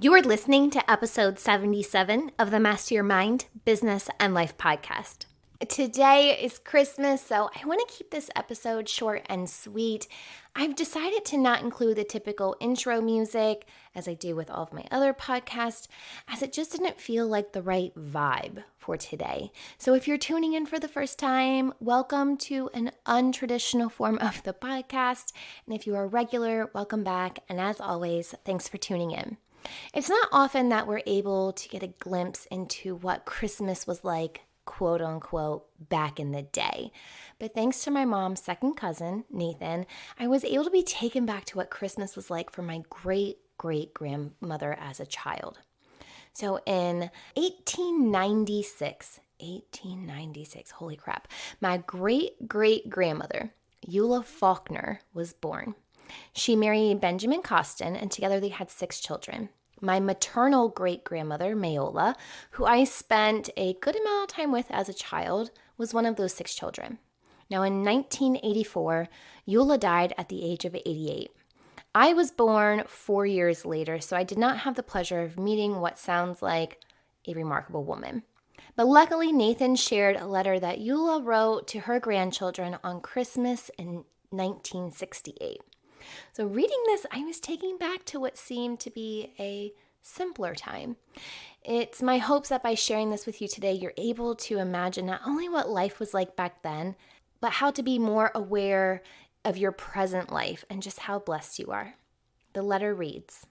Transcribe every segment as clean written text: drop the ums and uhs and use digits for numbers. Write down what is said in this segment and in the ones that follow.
You are listening to episode 77 of the Master Your Mind, Business, and Life podcast. Today is Christmas, so I want to keep this episode short and sweet. I've decided to not include the typical intro music, as I do with all of my other podcasts, as it just didn't feel like the right vibe for today. So if you're tuning in for the first time, welcome to an untraditional form of the podcast. And if you are a regular, welcome back. And as always, thanks for tuning in. It's not often that we're able to get a glimpse into what Christmas was like, quote unquote, back in the day. But thanks to my mom's second cousin, Nathan, I was able to be taken back to what Christmas was like for my great-great-grandmother as a child. So in 1896, holy crap, my great-great-grandmother, Eula Faulkner, was born. She married Benjamin Costin, and together they had 6 children. My maternal great-grandmother, Mayola, who I spent a good amount of time with as a child, was one of those 6 children. Now, in 1984, Eula died at the age of 88. I was born 4 years later, so I did not have the pleasure of meeting what sounds like a remarkable woman. But luckily, Nathan shared a letter that Eula wrote to her grandchildren on Christmas in 1968. So reading this, I was taken back to what seemed to be a simpler time. It's my hopes that by sharing this with you today, you're able to imagine not only what life was like back then, but how to be more aware of your present life and just how blessed you are. The letter reads,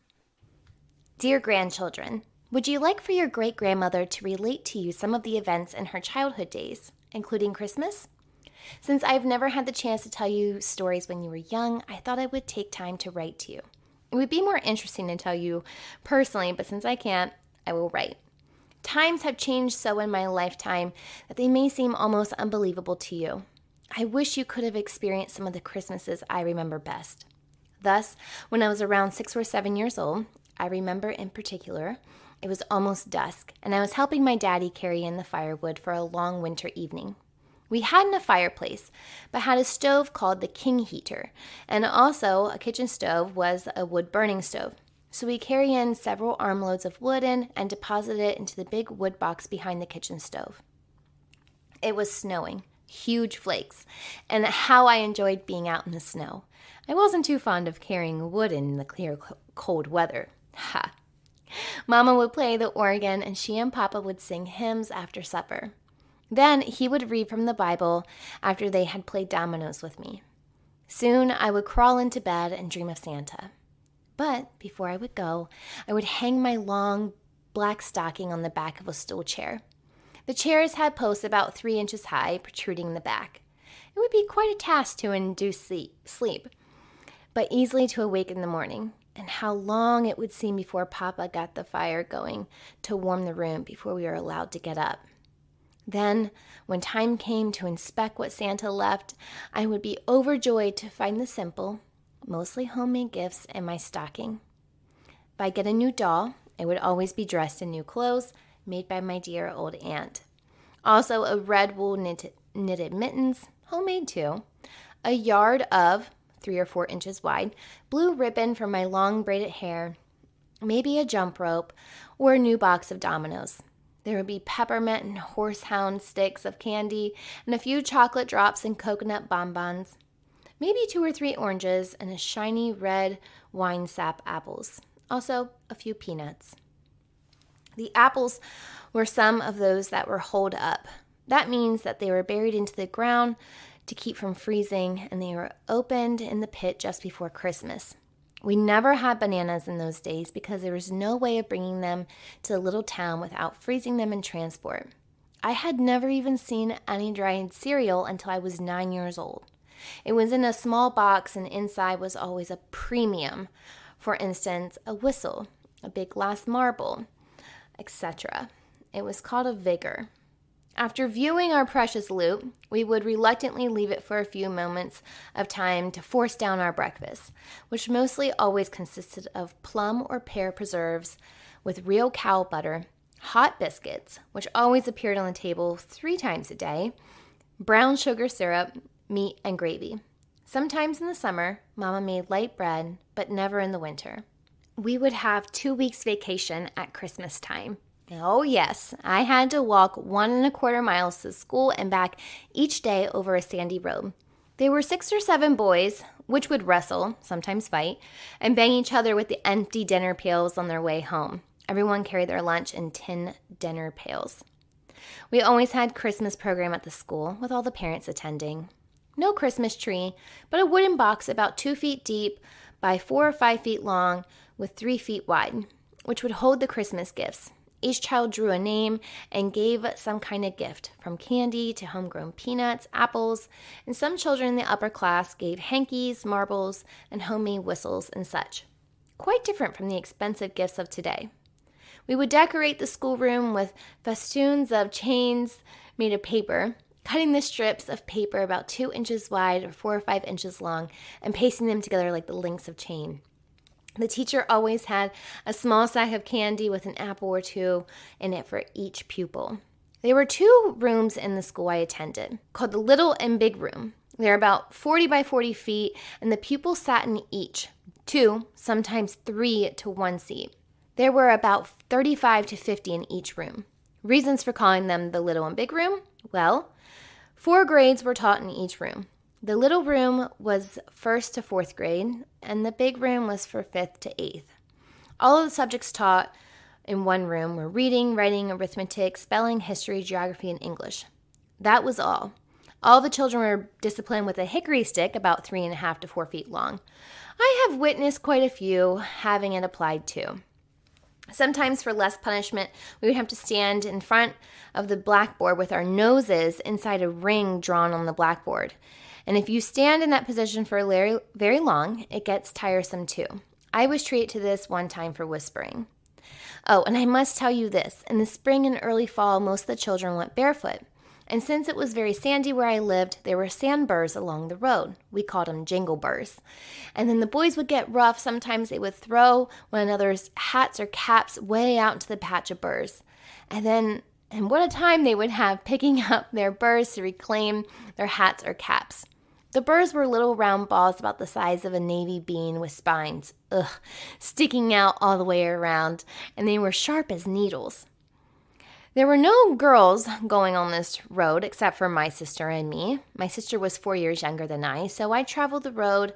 "Dear grandchildren, would you like for your great-grandmother to relate to you some of the events in her childhood days, including Christmas? Since I've never had the chance to tell you stories when you were young, I thought I would take time to write to you. It would be more interesting to tell you personally, but since I can't, I will write. Times have changed so in my lifetime that they may seem almost unbelievable to you. I wish you could have experienced some of the Christmases I remember best. Thus, when I was around 6 or 7 years old, I remember in particular, it was almost dusk, and I was helping my daddy carry in the firewood for a long winter evening. We hadn't a fireplace, but had a stove called the king heater, and also a kitchen stove was a wood-burning stove. So we carry in several armloads of wood and deposit it into the big wood box behind the kitchen stove. It was snowing, huge flakes, and how I enjoyed being out in the snow. I wasn't too fond of carrying wood in the clear, cold weather. Ha! Mama would play the organ, and she and Papa would sing hymns after supper. Then he would read from the Bible after they had played dominoes with me. Soon I would crawl into bed and dream of Santa. But before I would go, I would hang my long black stocking on the back of a stool chair. The chairs had posts about 3 inches high, protruding in the back. It would be quite a task to induce sleep, but easily to awake in the morning. And how long it would seem before Papa got the fire going to warm the room before we were allowed to get up. Then, when time came to inspect what Santa left, I would be overjoyed to find the simple, mostly homemade gifts in my stocking. If I get a new doll, it would always be dressed in new clothes made by my dear old aunt. Also, a red wool knitted mittens, homemade too, a yard of 3 or 4 inches wide, blue ribbon for my long braided hair, maybe a jump rope, or a new box of dominoes. There would be peppermint and horsehound sticks of candy and a few chocolate drops and coconut bonbons. Maybe 2 or 3 oranges and a shiny red wine sap apples. Also, a few peanuts. The apples were some of those that were holed up. That means that they were buried into the ground to keep from freezing, and they were opened in the pit just before Christmas. We never had bananas in those days because there was no way of bringing them to the little town without freezing them in transport. I had never even seen any dried cereal until I was 9 years old. It was in a small box, and inside was always a premium. For instance, a whistle, a big glass marble, etc. It was called a vigor. After viewing our precious loot, we would reluctantly leave it for a few moments of time to force down our breakfast, which mostly always consisted of plum or pear preserves with real cow butter, hot biscuits, which always appeared on the table 3 times a day, brown sugar syrup, meat, and gravy. Sometimes in the summer, Mama made light bread, but never in the winter. we would have 2 weeks vacation at Christmas time. Oh yes, I had to walk 1.25 miles to school and back each day over a sandy road. There were 6 or 7 boys, which would wrestle, sometimes fight, and bang each other with the empty dinner pails on their way home. Everyone carried their lunch in tin dinner pails. We always had Christmas program at the school with all the parents attending. No Christmas tree, but a wooden box about 2 feet deep by 4 or 5 feet long with 3 feet wide, which would hold the Christmas gifts. Each child drew a name and gave some kind of gift, from candy to homegrown peanuts, apples, and some children in the upper class gave hankies, marbles, and homemade whistles and such. Quite different from the expensive gifts of today. We would decorate the schoolroom with festoons of chains made of paper, cutting the strips of paper about 2 inches wide or 4 or 5 inches long and pasting them together like the links of chain. The teacher always had a small sack of candy with an apple or 2 in it for each pupil. There were 2 rooms in the school I attended, called the Little and Big Room. They're about 40 by 40 feet, and the pupils sat in each, 2, sometimes 3 to 1 seat. There were about 35 to 50 in each room. Reasons for calling them the Little and Big Room? Well, 4 grades were taught in each room. The little room was 1st to 4th grade, and the big room was for 5th to 8th. All of the subjects taught in one room were reading, writing, arithmetic, spelling, history, geography, and English. That was all. All the children were disciplined with a hickory stick about 3.5 to 4 feet long. I have witnessed quite a few having it applied to. Sometimes for less punishment, we would have to stand in front of the blackboard with our noses inside a ring drawn on the blackboard. And if you stand in that position for very, very long, it gets tiresome too. I was treated to this one time for whispering. Oh, and I must tell you this. In the spring and early fall, most of the children went barefoot. And since it was very sandy where I lived, there were sand burrs along the road. We called them jingle burrs. And then the boys would get rough. Sometimes they would throw one another's hats or caps way out into the patch of burrs. And what a time they would have picking up their burrs to reclaim their hats or caps. The burrs were little round balls about the size of a navy bean with spines, sticking out all the way around, and they were sharp as needles. There were no girls going on this road except for my sister and me. My sister was 4 years younger than I, so I traveled the road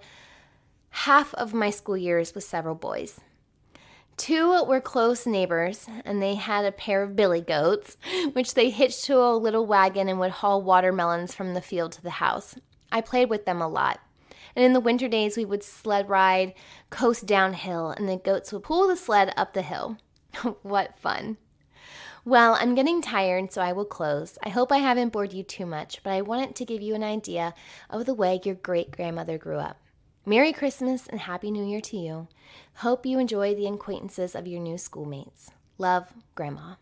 half of my school years with several boys. 2 were close neighbors, and they had a pair of billy goats, which they hitched to a little wagon and would haul watermelons from the field to the house. I played with them a lot. And in the winter days, we would sled ride, coast downhill, and the goats would pull the sled up the hill. What fun. Well, I'm getting tired, so I will close. I hope I haven't bored you too much, but I wanted to give you an idea of the way your great-grandmother grew up. Merry Christmas and Happy New Year to you. Hope you enjoy the acquaintances of your new schoolmates. Love, Grandma.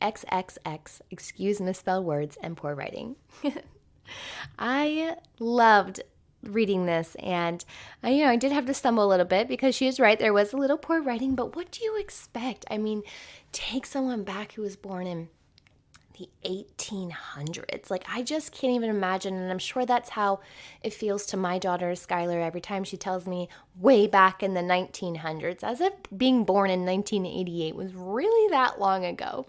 XXX, excuse misspelled words and poor writing. I loved reading this, and I did have to stumble a little bit because she was right. There was a little poor writing, but what do you expect? I mean, take someone back who was born in the 1800s. Like, I just can't even imagine, and I'm sure that's how it feels to my daughter, Skylar, every time she tells me way back in the 1900s, as if being born in 1988 was really that long ago.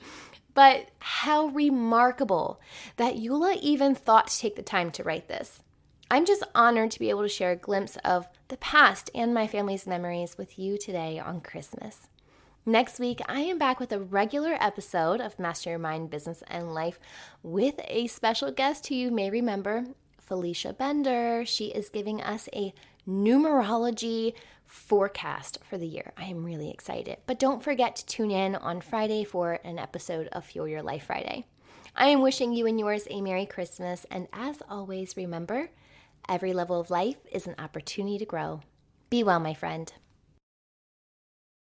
But how remarkable that Eula even thought to take the time to write this. I'm just honored to be able to share a glimpse of the past and my family's memories with you today on Christmas. Next week, I am back with a regular episode of Master Your Mind, Business, and Life with a special guest who you may remember, Felicia Bender. She is giving us a numerology forecast for the year. I am really excited. But don't forget to tune in on Friday for an episode of Fuel Your Life Friday. I am wishing you and yours a Merry Christmas. And as always, remember, every level of life is an opportunity to grow. Be well, my friend.